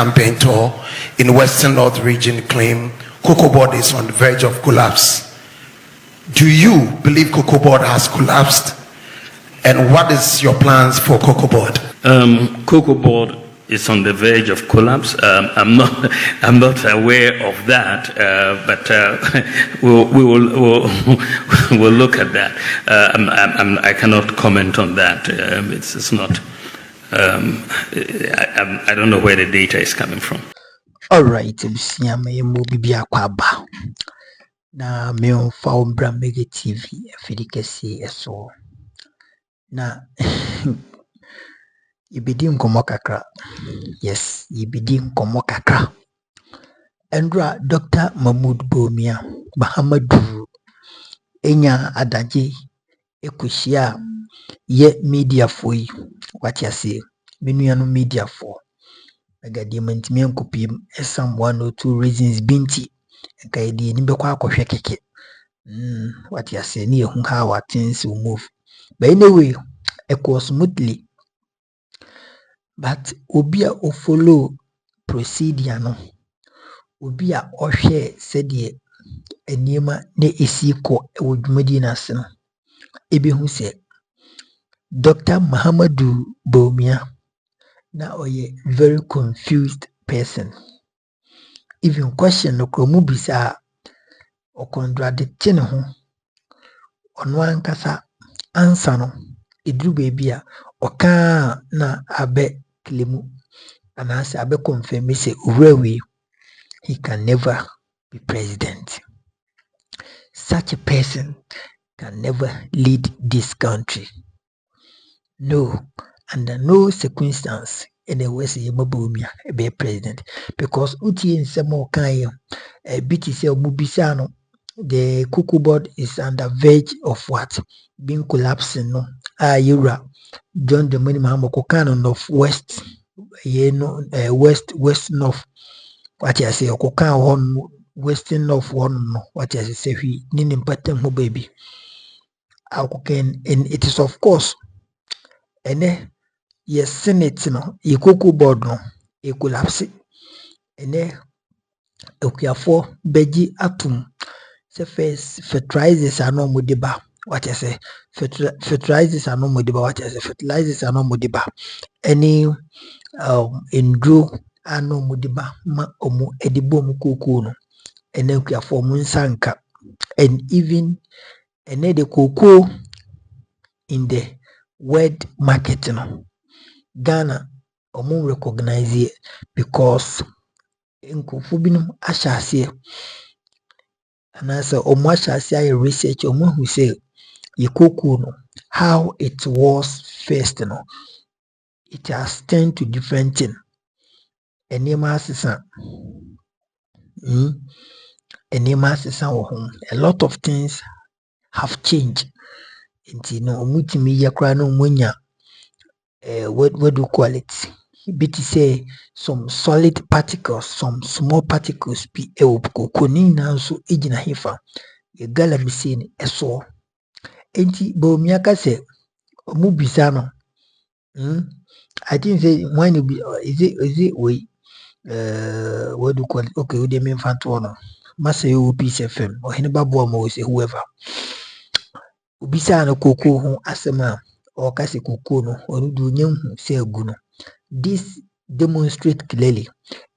campaign tour in Western North region claim Cocoa Board is on the verge of collapse. Do you believe Cocoa Board has collapsed? And what is your plans for Cocoa Board? Cocoa Board is on the verge of collapse. I'm not aware of that, but we'll look at that. I cannot comment on that. It's not. I don't know where the data is coming from. All right, na me on found Mega TV Fidikasi so na Ibidim Komokakra. Yes, Ibidim Komokakra. Andra Dr. Mahmoud Bawumia Mahamadu Enya Adaji Ekushia ye media for you. What you say? Menuano media for Megadiment me kopim some 1 or 2 reasons binti Kaidi Nimbekwa keke. What you say near how things will move. But anyway, it was smoothly. But Obia o follow procedure no. Obia o share said ye enema ne esiko ewudumadi na se no. Ebi hu se Dr. Mahamadu Bawumia na oye very confused person. Even question no kromu bisa o contradicting ho. Ono ankasa answer no edru baby a oka na abe klemu anase abe confirm say Urewe he can never be president. Such a person can never lead this country. No, under no circumstance in the West Bawumia be president because uti in some more kind BTC Mubisano. The Cocoa Board is under verge of what? Being collapsing, no? Yura John the minimum Okokano of West, West North. What you say, Okokan one Western North one, what you say, we need important who baby. And it is of course, and yes, Senate, no, a Cocoa Board, no, a collapse, and okay, for Beji Atum. Se first fertilizers are no modiba. What I say? Fertilizers are no modiba. What I say? Fertilizers are no modiba. Any indro are no modiba. Ma omu edibo mukuku no. And then we are for munsanka. And even and the cocoa in the word market no. Ghana omu recognize it because in kufubinum ashasi. And as a say research who say no, how it was first, no, it has turned to different thing. And a lot of things have changed. And you know, what do you call it? BT say some solid particles, some small particles be now so ejina hifa ye gala misini eso enti Bawumia ka say omu bisa no I think say when you be is it we what do you call it? Okay, we dey mean fanto no masa you peace FM or heneba bo mo say whoever ubisa no koko ho asema or ka say koko no onu du nyam hu say agu no. This demonstrates clearly,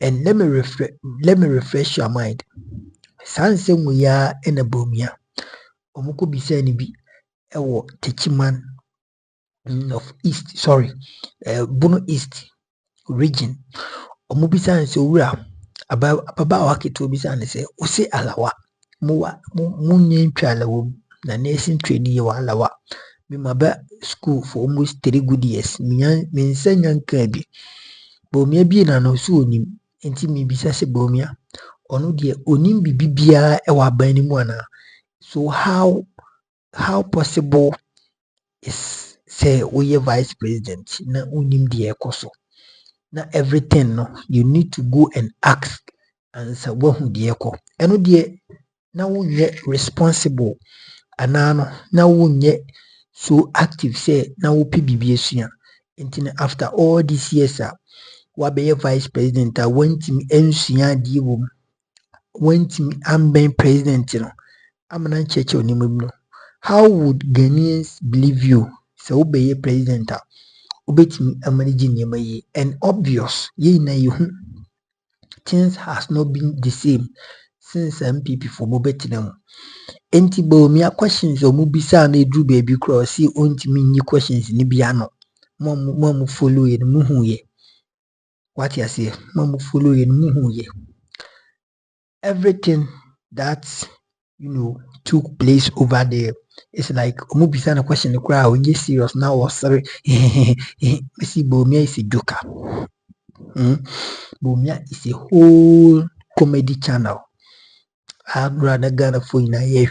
and let me refresh your mind. Sanse we are in a Bawumia. Omuko bisa ni bi ewo Techiman of East, Bono East region. Omubisa nse ura ababa wakito bisa nse ose alawa munye ntwala wo na nursing training wa alawa. Maba school for almost 3 good years. Minsanya nkabi. Bawumia bi na no so onim. Enti mi bisa se Bawumia ono de onim bibia e wa ban ni mu ana. So how possible is say we vice president na onim de ekoso. Na everything no you need to go and ask and say wahu de eko. Eno de na wonye responsible anano na wonye so active say now PBB after all these years wabɛyɛ vice president a wantimi ansua adeɛ wɔ mu, wantimi ambɛn president no amana nkyerɛkyerɛ nneɛma bi no, how would Ghanaians believe you sɛ wobɛyɛ president a wobɛtumi amanage nneɛma yi? And obvious yɛn nyinaa yɛhu things has not been the same since MPP for mo bɛtena mu. Enti Bawumia questions ɔmo bisa na eduru baabi koraa ɔsi ɔntumi nyi questions ne bi ano. Mo follow yɛ no muhu yɛ. What you say? Mo follow yɛ no muhu yɛ. Everything that took place over there, it's like ɔmo bisa na question koraa ɔnyɛ serious now or sorry. See Bawumia is a joker. Bawumia is a whole comedy channel. I'd rather Ghana for in a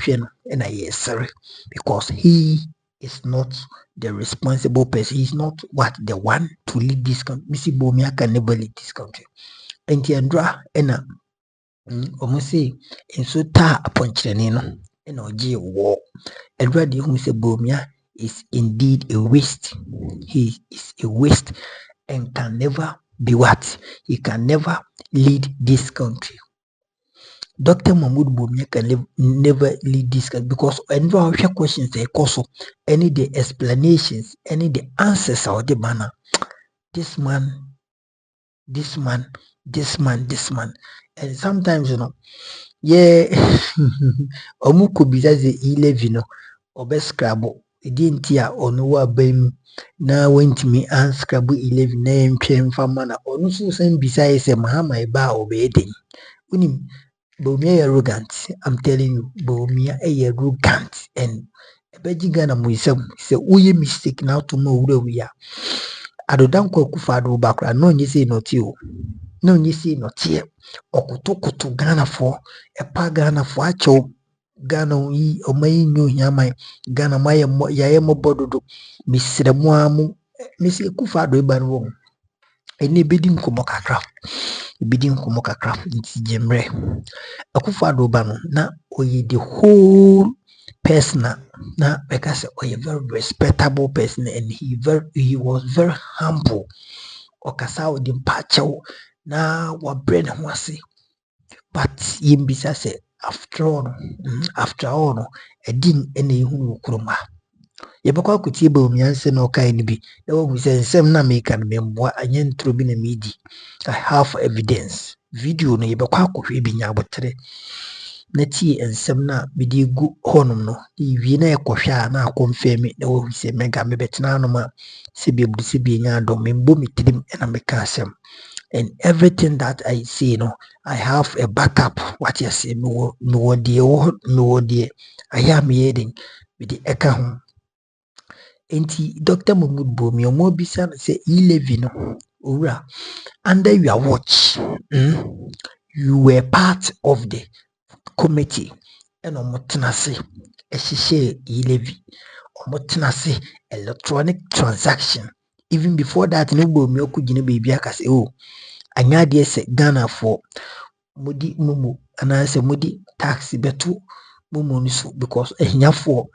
and I sorry because he is not the responsible person. He's not the one to lead this country. Missy Bawumia can never lead this country. And Tiandra and almost say in so ta upon Chenino and OG war. And rather who say Bawumia is indeed a waste. He is a waste and can never be what? He can never lead this country. Dr. Mahmoud Bawumia can never lead this country because any of your questions they also any the explanations, any the answers or the manner. This man. And sometimes yeah, omuko bizaze 11 obe scrabble. Idintia onuwa bem na wentimi an scrabble 11 na mpem famana onu so sen bisaye se mahama eba obeden. Unim Bawumia arrogant. I'm telling you, Bawumia arrogant and Ghana muisem say uye mistake now to know where we are. Adodan Akufo-Addo bakra no nyi say not you. No nyi say not here. Okuto Ghana for epa Ghana for acho Ghana yi omayi nyo hiamai Ghana maye yaye mo bododo misre mo amu misi Akufo-Addo eba no wo. Ene bedi nkomo kakra nti jemre Akufo-Addo ba no na oye the whole person na because oye very respectable person and he was very humble. Okasa odi mpachew na wa brain ho ase, but yimbisa say after all edin ene ehunu okroma yebekwa akutie Bawumia nse na okai ni bi na wo say nsem na meka no memboa anye ntro bi na medi. I have evidence video no yebekwa akohwe bi nya abotre na tie nsem na medi gu honum no wi na ekohwe na akonfirm na wo say mega mebetena no ma sebi nya do membo mitrim na meka asem. And everything that I say, I have a backup. What you say, no dear. I am hearing with the echo. Enti Dr. Mahmoud Bawumia mo bisa say 11 ora under your watch. You were part of the committee and omotenase ehihye 11 omotenase electronic transaction. Even before that, no Bawumia kugine baby akase anya de se Ghana for mudi mumu anase mudi tax betu mumu niso because ehnya for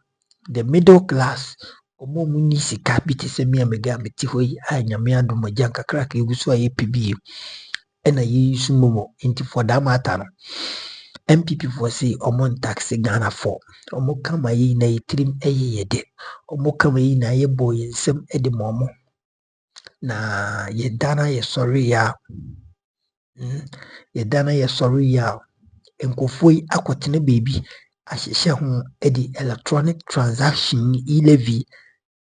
the middle class omo muni sika biti se me mega meti hoyi anyame adom agya kakra ka eguso aye pbi ena yesu mumu into for that matter no MPP for say omo tax Ghana for omo kama yi na yitrim eye yede omo kama yi na ye boy nsem ede momo na ye dana ye sorry ya yedana ye sorry ya enkofo yi akotene baby ahyehye ho edi electronic transaction e-levy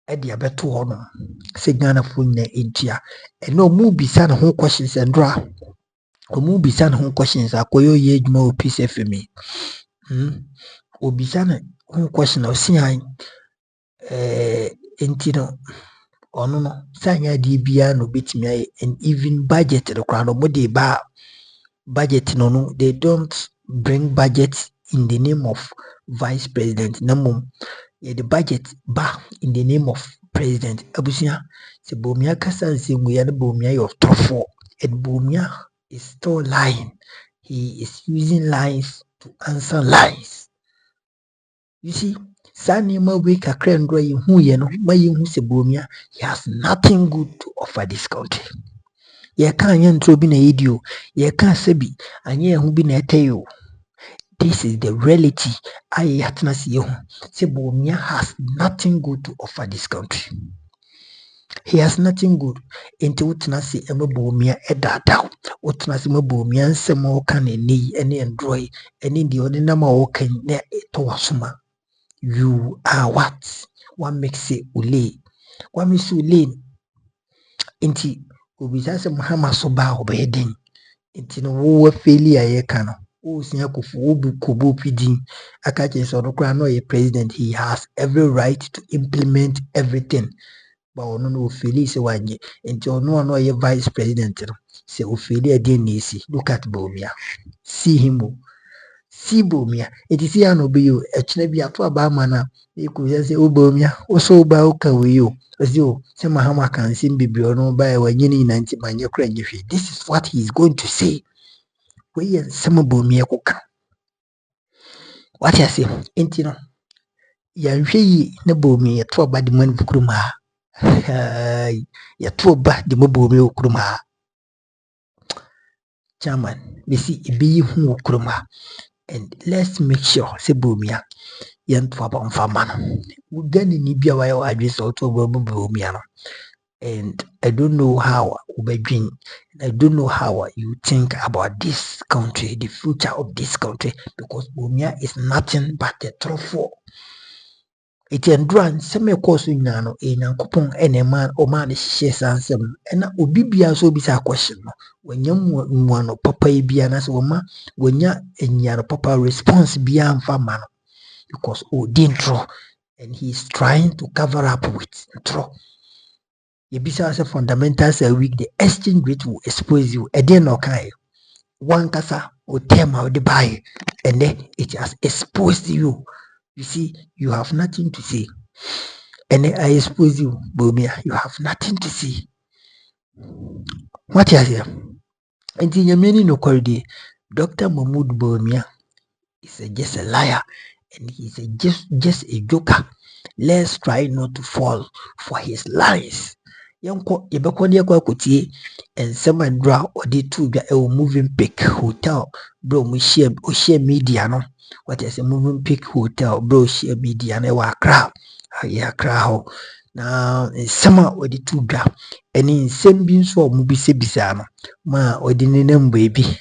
edi abeto ho no se Ghana fo nyina entua eno mu bisa na ho questions endra omu bisa na ho questions akoyo ye adwuma o Peace FM obisa na ho question na osian enti no ono no sanya di bia no betimi aye and even budget the crowd no dey ba budget no they don't bring budget in the name of vice president namum the budget ba in the name of president abusia se Bawumia kasa nsengu ya Bawumia of trofo and Bawumia is still lying. He is using lies to answer lies. You see, Sanima we kakra ndro yehu ye no ma yehu se Bawumia he has nothing good to offer this country. Ye can't yen trobi na idio. Ye can't sebi. And ye who be na teo. This is the reality. I atnas you. Say Bawumia has nothing good to offer this country. He has nothing good. Into utnasi ema Bawumia edada. Utnasi ema Bawumia nsema okan eni enjoy eni di odinama okan ne eto wasuma. You are what? One makes it ule. One makes ule. Inti ubisa se Muhammad soba obeden. Inti no wo failure ye kano. O sinya kufu obu kubu pidin. Akache so no kra no ye president. He has every right to implement everything. But ono no failure se wanye. Inti ono no ye vice president no. Se o failure dey nisi. Look at Bawumia. See him. See Bawumia. It is here no be you. Echne bi ato abama na iku say Bawumia. Oso ba oka we you. Azio say Mahama kan sim bibio no ba e wanyini nanti manye kra nyefi. This is what he is going to say. We yen some Bawumia koka. What you say? Enti no. Ya hwe yi na Bawumia to ba di man bukuruma. Ya to ba di mo Bawumia bukuruma. Chairman, we see ibi hu bukuruma. And let's make sure say Bawumia yen to ba mfama no. We gani ni bia wa ya adwese to ba Bawumia no. And I don't know how Ubedwin, I don't know how you think about this country, the future of this country, because Bawumia is nothing but a trophy. It endurance seme course nyano enyankopon eneman o man hye sansem ena obi bia so bi sa question no wanya muano papa bia na so ma wanya enyaro papa response bia amfa ma no because dintro and he's trying to cover up with intro. You be say fundamentals are weak, the exchange rate will expose you. And then okay, one kasa will term out the buy, and then it has exposed you. You see, you have nothing to say. And then I expose you, Bawumia, you have nothing to say. What you say? And in your many no corridor, Dr. Mahmoud Bawumia is just a liar, and he's just a joker. Let's try not to fall for his lies. Yanko yebekɔ de akɔ akotie ensɛm adra ɔde to dwa ɛwɔ moving pick hotel bro mo share media no what is a moving pick hotel bro share media no ɛwɔ Accra Accra ho na ensɛm a ɔde to dwa ɛne nsɛm bi nso a ɔmo bisabisa no ma ɔde nenam baabi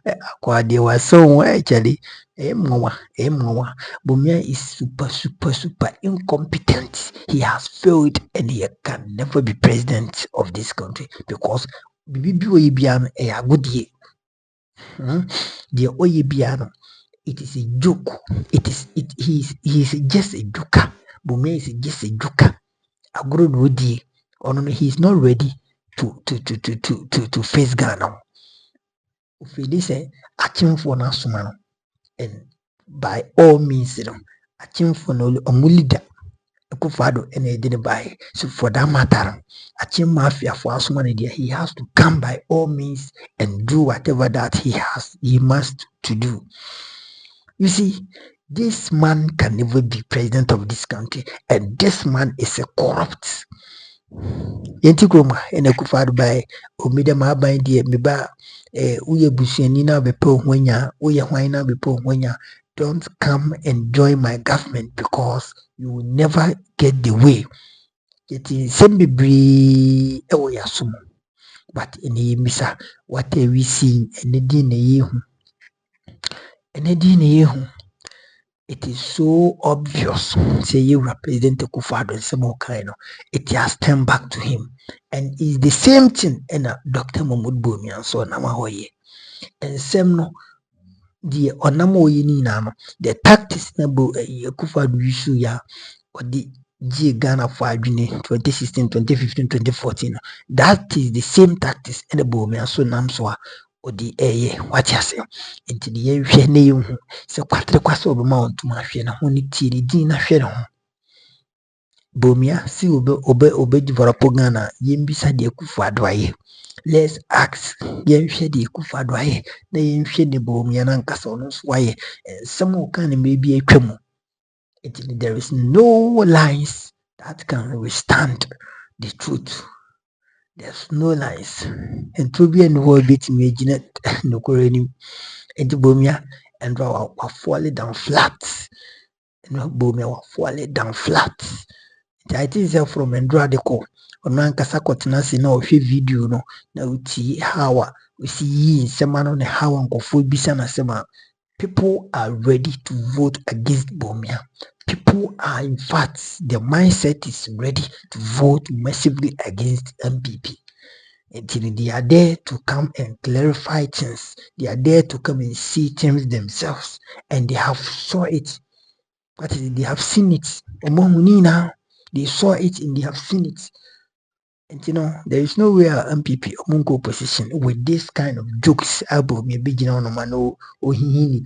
akɔ ade wasɛn actually Mwawa. Bawumia is super incompetent. He has failed and he can never be president of this country because Bibi Oyebiano a good year. The Oyebiano, it is a joke. He is just a joker. Bawumia is just a joker. A good woody. Oh no, he is not ready to face Ghana. If they say action for Nasumano. And by all means, achieve for no leader. Akufo-Addo and he didn't buy. So for that matter, achieve mafia for us money there. He has to come by all means and do whatever that he must to do. You see, this man can never be president of this country, and this man is a corrupt. Yenti kroma ene Akufo-Addo by omida ma ban die me ba uye busuani na bepo hwanya uye hwan na bepo hwanya. Don't come and join my government because you will never get the way. Yeti sembibri ewo yasumo but ene misa what are we seeing ene di na yehu. It is so obvious. Say you represent Akufo-Addo and some more kind of it has turned back to him. And it's the same thing in Dr. Mahmoud Bawumia so Namahoye. And same no the Onamoye Nino, the tactics na Akufo-Addo issue ya or the G Ghana for 2016, 2015, 2014. That is the same tactics in the Bawumia so Namswa. Or the what you say into the air name so quite quasso mount to my friend only tea dinner shadow. Bawumia see obey Vorapogana yin beside the Akufo-Addo. Let's ask yen shed the Akufo-Addo, the yin shed the Bawumia and Cassonos why and some kind maybe a cremo. There is no lies that can withstand the truth. There's no lines. And to be and whole bit imagine no Korean and Bawumia and draw fall down flat. And Bawumia will fall down flat. I think so from Andra de Co. On Nankasa Cotinasi no video no na uti how we see Semano ne how and go Bisana Sema. People are ready to vote against Bawumia. People are, in fact, their mindset is ready to vote massively against MPP. And they are there to come and clarify things. They are there to come and see things themselves. And they have saw it. But they have seen it. Now, they saw it and they have seen it. And there is no way MPP Mungo position with this kind of jokes about me beginning on mano or he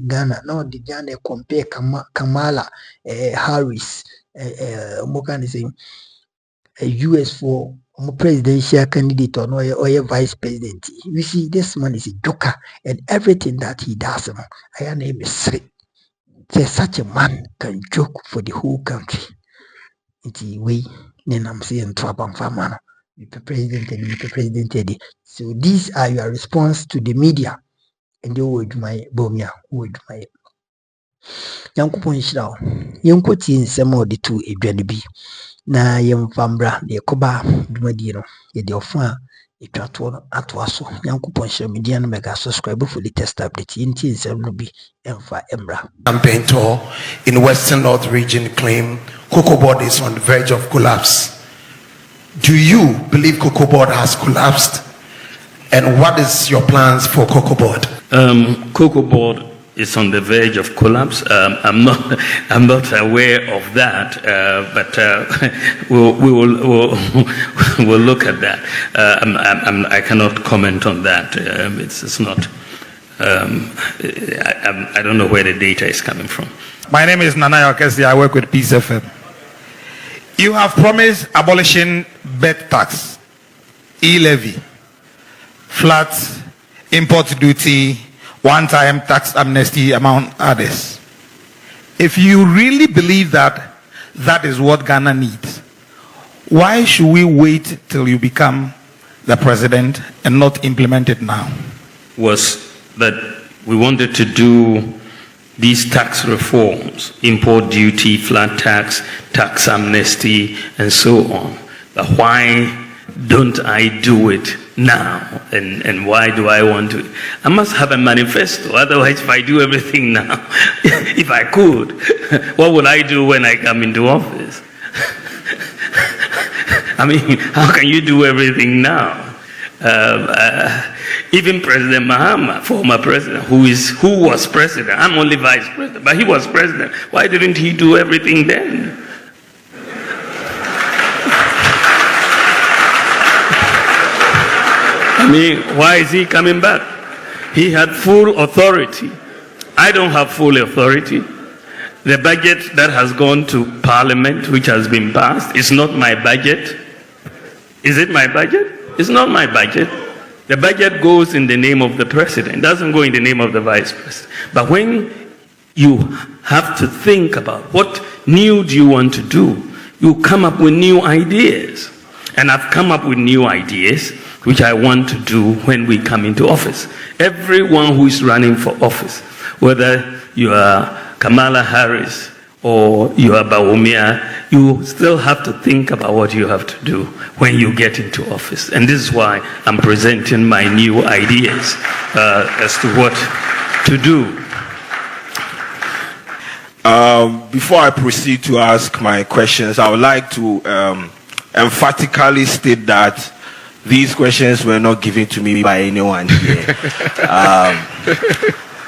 Ghana. No, the Ghana compare Kamala Harris Mokan saying a US for presidential candidate or no vice president. You see, this man is a joker, and everything that he does, I name is straight. Such a man can joke for the whole country. It's a way. Then I'm saying trouble farmer. President. So these are your response to the media. And you would my Bawumia, would my Yankupon Shrow. Yankuti in some of the two a be. Na Yamfambra, the Koba, Dumadino, the Offa, a Tratuan Atwaso, Yankupon Show Median Mega subscriber for the test update. Inti in some be Emfa Embra. Campaign tour in Western North region claim Cocoa Board is on the verge of collapse. Do you believe Cocoa Board has collapsed? And what is your plans for Cocoa Board? Cocoa Board is on the verge of collapse. I'm not aware of that, but we'll look at that. I cannot comment on that. It's not. I don't know where the data is coming from. My name is Nanayo Kesi. I work with Peace FM. You have promised abolishing bed tax, e-levy, flat import duty, one-time tax amnesty, among others. If you really believe that that is what Ghana needs, why should we wait till you become the president and not implement it now? Was that we wanted to do these tax reforms, import duty, flat tax, tax amnesty, and so on. But why don't I do it now? And why do I want to? I must have a manifesto. Otherwise, if I do everything now, if I could, what would I do when I come into office? I mean, how can you do everything now? Even President Mahama, former president, who was president, I'm only vice president, but he was president. Why didn't he do everything then? I mean, why is he coming back? He had full authority. I don't have full authority. The budget that has gone to Parliament, which has been passed, is not my budget. Is it my budget? It's not my budget. The budget goes in the name of the president. It doesn't go in the name of the vice president. But when you have to think about what new do you want to do, you come up with new ideas. And I've come up with new ideas which I want to do when we come into office. Everyone who is running for office, whether you are Kamala Harris or you are Bawumia, you still have to think about what you have to do when you get into office. And this is why I'm presenting my new ideas as to what to do. Before I proceed to ask my questions, I would like to emphatically state that these questions were not given to me by anyone here.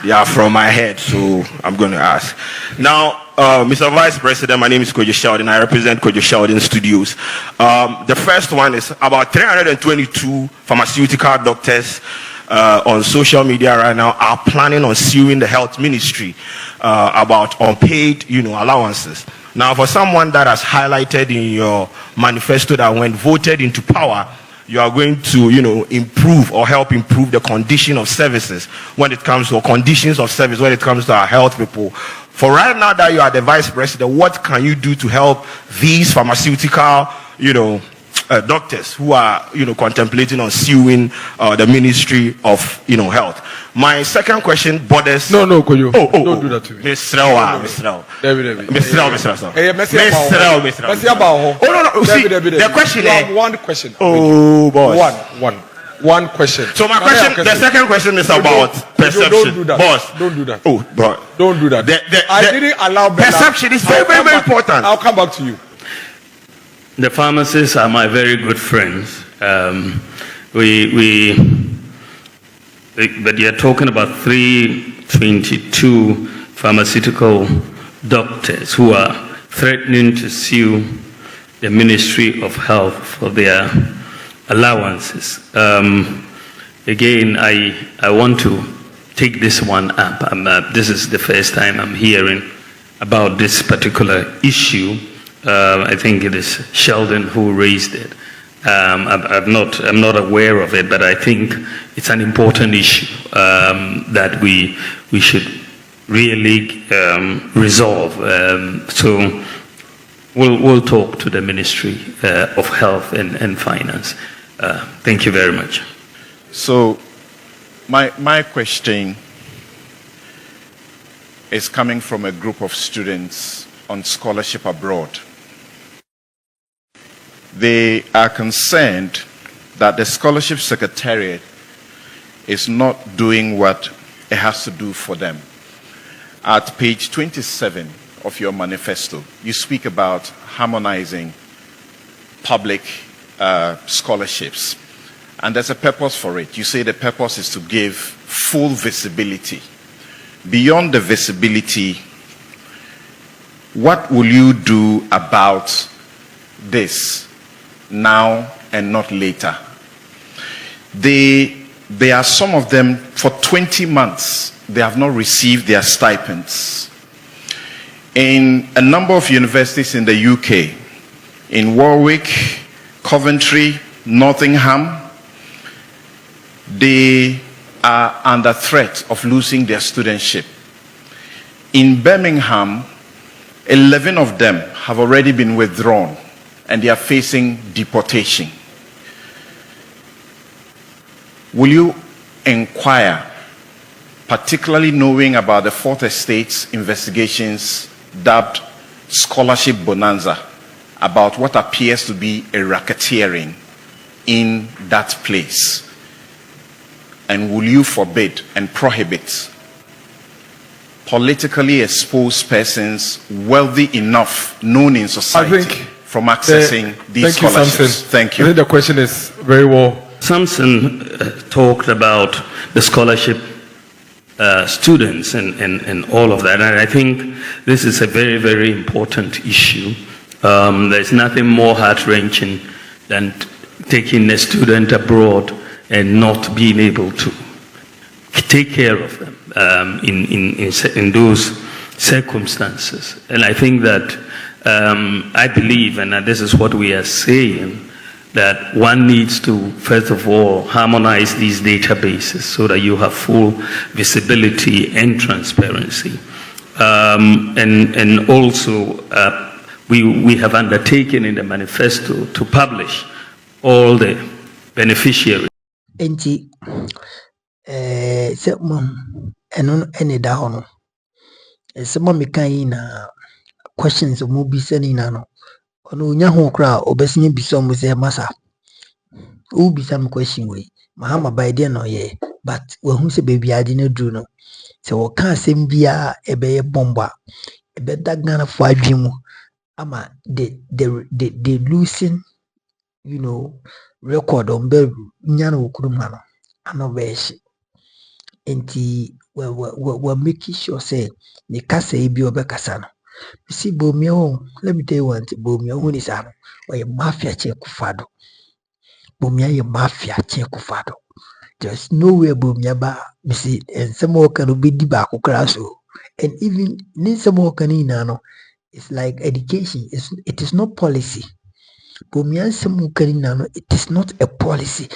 They are from my head, so I'm going to ask. Now, Mr. Vice President, my name is Kojo Sheldon. I represent Kojo Sheldon Studios. The first one is about 322 pharmaceutical doctors on social media right now are planning on suing the health ministry about unpaid, allowances. Now, for someone that has highlighted in your manifesto that when voted into power, you are going to, improve or help improve the condition of services when it comes to conditions of service when it comes to our health people. For right now that you are the vice president, what can you do to help these pharmaceutical, doctors who are, contemplating on suing the Ministry of, Health. My second question borders. No, Koyo. Don't do that to me. Mr. Rao. The question is. One question. Oh, boss. One question. So my question, the second question is about perception. Don't do that. Boss. Don't do that. Oh, bro. Don't do that. I didn't allow perception is very, very, very important. I'll come back to you. The pharmacists are my very good friends. But you're talking about 322 pharmaceutical doctors who are threatening to sue the Ministry of Health for their allowances. Again, I want to take this one up. This is the first time I'm hearing about this particular issue. I think it is Sheldon who raised it. I'm not aware of it, but I think it's an important issue that we should really resolve. So we'll talk to the Ministry of Health and Finance. Thank you very much. So my question is coming from a group of students on scholarship abroad. They are concerned that the Scholarship Secretariat is not doing what it has to do for them. At page 27 of your manifesto, you speak about harmonizing public scholarships. And there's a purpose for it. You say the purpose is to give full visibility. Beyond the visibility, what will you do about this now and not later? There are some of them, for 20 months, they have not received their stipends. In a number of universities in the UK, in Warwick, Coventry, Nottingham, they are under threat of losing their studentship. In Birmingham, 11 of them have already been withdrawn and they are facing deportation. Will you inquire, particularly knowing about the Fourth Estate's investigations dubbed Scholarship Bonanza, about what appears to be a racketeering in that place? And will you forbid and prohibit politically exposed persons wealthy enough, known in society, from accessing these scholarships? Thank you. I think the question is very well. Samson talked about the scholarship students and all of that. And I think this is a very, very important issue. There's nothing more heart-wrenching than taking a student abroad and not being able to take care of them in those circumstances. And I think that I believe, and this is what we are saying, that one needs to, first of all, harmonize these databases so that you have full visibility and transparency. And also, we have undertaken in the manifesto to publish all the beneficiaries. Enti se mom eno ene da ho no se mom kan yi na questions mo bi se ni na no ono nya ho kra obesinye bi so mo se masa o bi some question we mahama by there no ye but we hu se baby ade na duru no se wo kan asem bia ebe ye bomba ebe dagana fo adwemu ama the losing, you know, record on be nyana okuruma no anobeshi. Enti we're making sure say the kasa ebi obekasa no. You see Bawumia, let me tell you one thing. Bawumia who is a mafia chekufado. Bawumia ye mafia chekufado. There's nowhere Bawumia ba misi and some more can be diba kokraso. And even in some more canina, it's like education. It is not policy. Bawumia some canina, it is not a policy.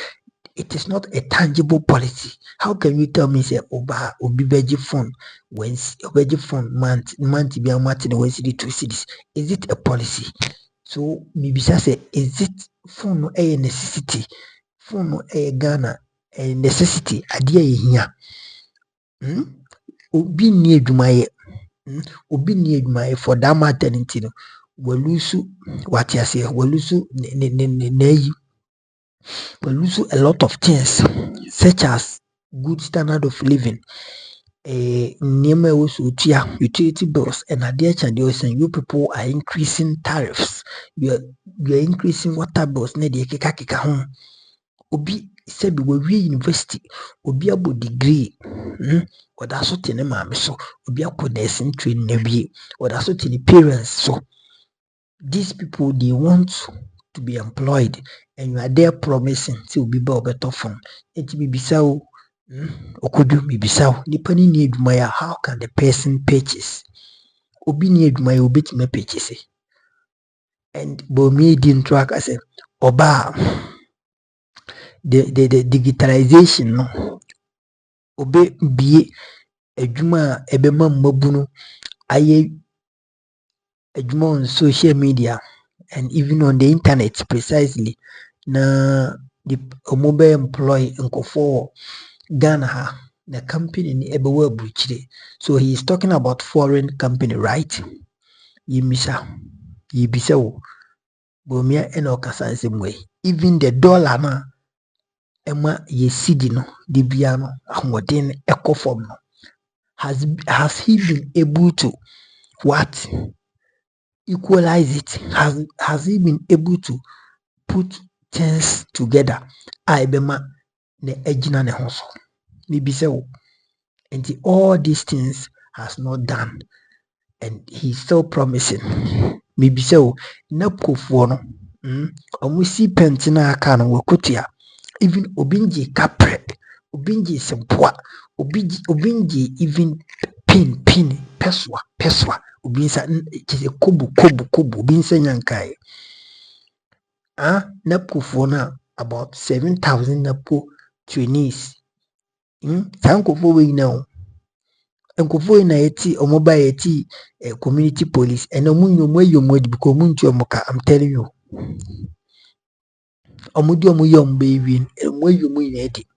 It is not a tangible policy. How can you tell me say oba obi beji phone when obeji phone month be martin when city 2 cities? Is it a policy? So mibisa say, is it phone no a necessity? Phone no a Ghana a necessity adeɛ yɛ hia. Obi nni adwumayɛ. Obi nni adwumayɛ for that matter nti no walusu wate ase walusu walusu a lot of things such as good standard of living. Nneɛma ɛwɔ so otua utility bills and adeɛ kyɛ deɛ ɔsɛn you people are increasing tariffs. You are increasing water bills na deɛ keka ho. Obi sɛbi wawie university, obi abɔ degree, ɔda so te ne maame so, obi akɔ nursing training na wie, ɔda so te ne parents so. These people they want to be employed and you are there promising say obi ba obeto phone. Enti bibisa o, okodu bibisa o, nipa ni ni adwumaya, how can the person purchase? Obi ni adwumaya obetime purchase. And Bawumia didn't track as oba the digitalization no obe bie adwuma ebema mmabunu aye adwuma on social media and even on the internet precisely na the mobile employ nkofo Ghana ha the company ni ebewa buchire. So he is talking about foreign company, right? Yibisa wo Bawumia ena okasa nsem even the dollar na ema ye cedi no de bia no ahoden ekofom no has he been able to what equalize it? Has he been able to put things together? Ebema ne ejina ne ho so. Maybe so. And all these things has not done, and he's still promising. Maybe so. Napkofo no, omusi pentina aka no wakotua. Even obinji kapre, obinji sempoa, obinji even pin peswa. Ubinsa chise kobu ubinsa nyankai. Napko for about 7,000 napko trainees. Sankofo we now. Enkofo na yeti omoba yeti community police and omunyo because munti omoka. I'm telling you. Omudi omuyom baby na edi.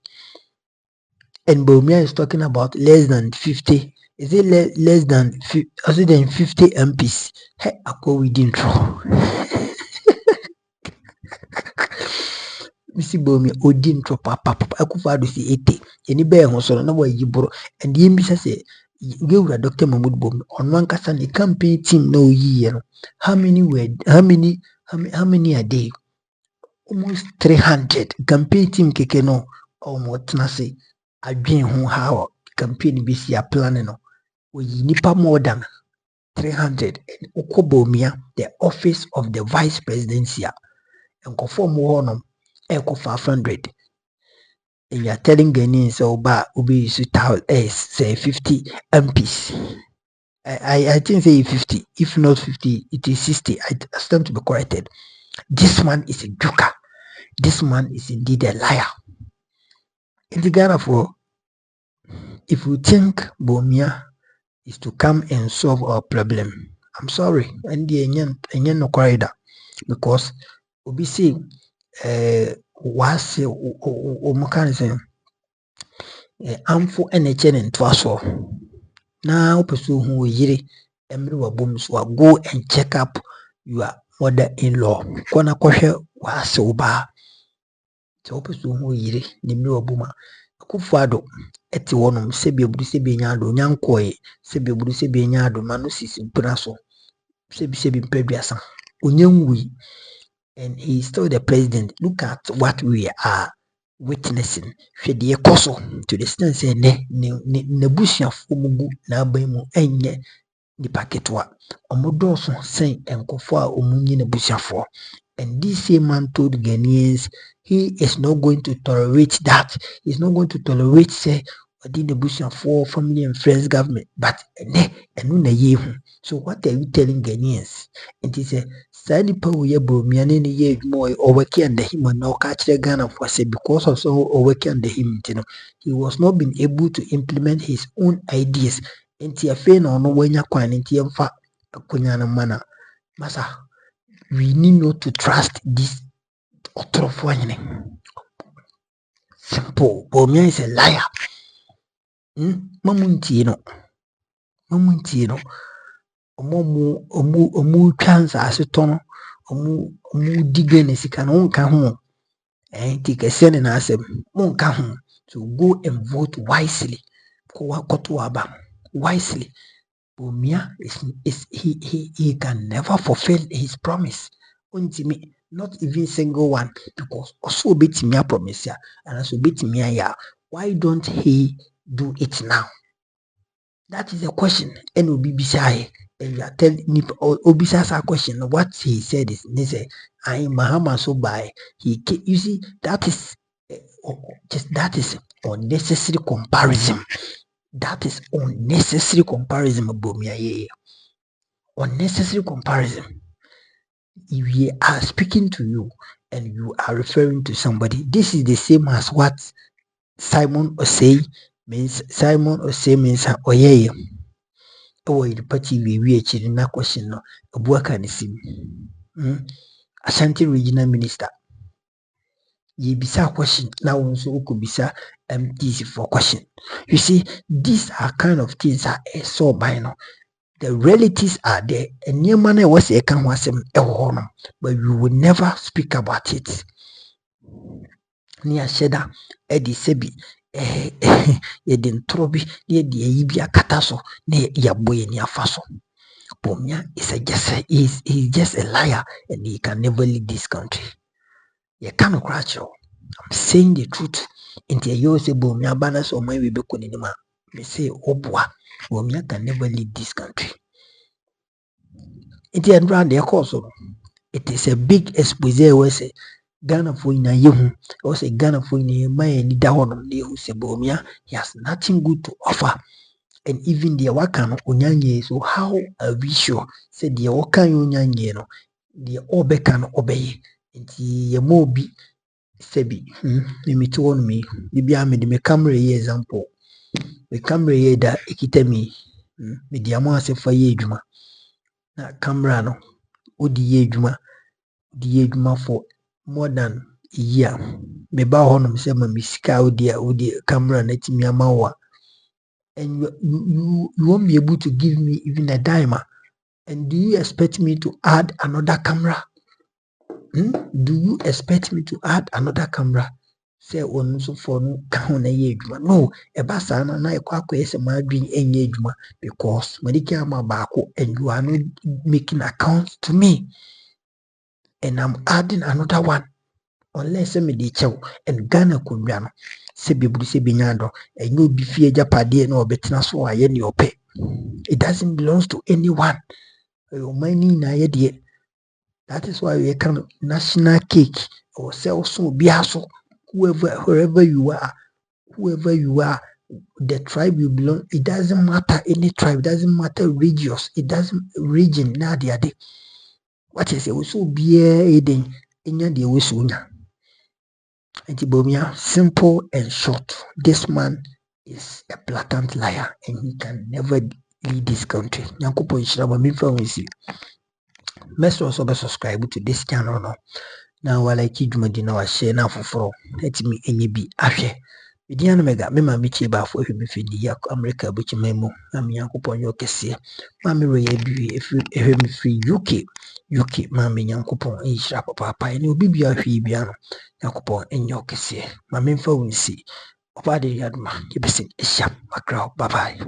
And Bawumia is talking about less than 50. Is it less than 50 MPs? Hey, ako we didn't throw. Missy Bawumia odin throw papa akufado si 80. Any bear hoso na wa yibro and the mbisa say you Dr. Mahmoud Bawumia on one kasa the campaign team no year. How many a day? Almost 300 campaign team keke no almost na say adwen ho how campaign bi si a plan no we nipa more than 300 and Bawumia the office of the vice presidency and conform ho eko 500 and you are telling Ghanaians oba ubi su say 50 MPs. I think say 50, if not 50 it is 60. I stand to be corrected. This man is a joker. This man is indeed a liar. In the Ghana for, if you think Bawumia is to come and solve our problem, I'm sorry, and the enyen no corridor because obi say was mechanism amfo NHN and twaso now pursue who yiri emri wa boom so go and check up your mother-in-law kwana kwahwe was oba so pursue who yiri nimri wa boom akufado eti wonom sebi oburu sebi nyaado nyankoe sebi oburu sebi nyaado manu sisi mpuna so sebi mpedwasa onyenwi. And he is still the president. Look at what we are witnessing. Shedi ekoso to the extent say ne busia fomugu na abaimu enye ni paketwa. Omodoso say enkofo a omunyi ne busia for. And this same man told Ghanaians he is not going to tolerate that. He's not going to tolerate say within the busia for family and friends government. But so what are you telling Ghanaians? And he said Sani pa we Bawumia ne ye adwuma or working under him and now catch the Ghana for say because of so or working under him, he was not been able to implement his own ideas. Enti afe na ono wanya kwan enti emfa akunya na mana masa we need not to trust this authority. Simple. Bawumia is a liar. Mamunti no. Omu chance asetono. Omu digre ne sika no nka ho. Ti kese ne na asem. Nka ho. So go and vote wisely. Wisely. Bawumia he can never fulfill his promise. Untimi, not even single one, because also betimi a promise ya, and also betimi ya. Why don't he do it now? That is a question. And Obibisai, and you are telling me Obisa's a question. What he said is, they say, I Mahama so by he. You see, that is unnecessary comparison. That is unnecessary comparison, Bawumia. Unnecessary comparison. If we are speaking to you and you are referring to somebody, this is the same as what Simon Osei means. Simon Osei means Oyeye. Oh, the party we actually na question no. Obuaka nisim. Ashanti Regional Minister. Ye bisa question. Now also ukubisa MTC for question. You see, these are kind of things that are so binary. The realities are there, and near man was a can was but you will never speak about it. Near Sheda, Eddie Sebi, Edin Trobi, near the Ibia Kataso, near Yaboy near Faso. Bawumia is just a liar, and he can never lead this country. You cannot crash you. I'm saying the truth. Into you say Bawumia banners or my baby kunima. Me say Obwa, Bawumia can never lead this country. It is around the course. It is a big expose where say Ghana for in a yehu, or say Ghana for in a my and down who say Bawumia, he has nothing good to offer. And even the Wakan Unyanye, so how are we sure? Said the Wakan Unyanye, no, the Obekan obey. And the Mobi Sebi, me told me, maybe I made me camera example. The camera ye that ekitemi, me the amount say for ye juma. Na camera no. Odi yedwuma for more than a year. Me ba honom say ma misika odi camera na timi amawa. And you won't be able to give me even a dime. And do you expect me to add another camera? Do you expect me to add another camera? Say on so for no count na yedwuma. No, eba sana na ekwa ese ma adwin enye edwuma because medika ama baako and you are not making accounts to me. And I'm adding another one. Unless me di chow and Ghana kunwano se bibuli se binyando and you be fear japadi no betina so aye ni ope. It doesn't belong to anyone. That is why we can national cake or sell so biaso. Wherever you are, the tribe you belong, it doesn't matter any tribe, it doesn't matter regions, it doesn't region nadia de. What is it? So be a day in your day with Sunya. Bawumia, simple and short. This man is a blatant liar and he can never lead this country. Nyankopo Ishirama Mifawisi. Must also subscribe to this channel now. Now while I keep Jumadi wa share now for let me any be ashe. Midiana mega mema michi ba for him if you America buchi memo. I'm Yankopo Yokesi. Mammy Ray if free UK Mammy Yankopo Ishirapa Papa and you'll be a Fibiano. Yankopo and Yokesi. My main phone see. Obadi Yadma, you be seen a sharp macro. Bye bye.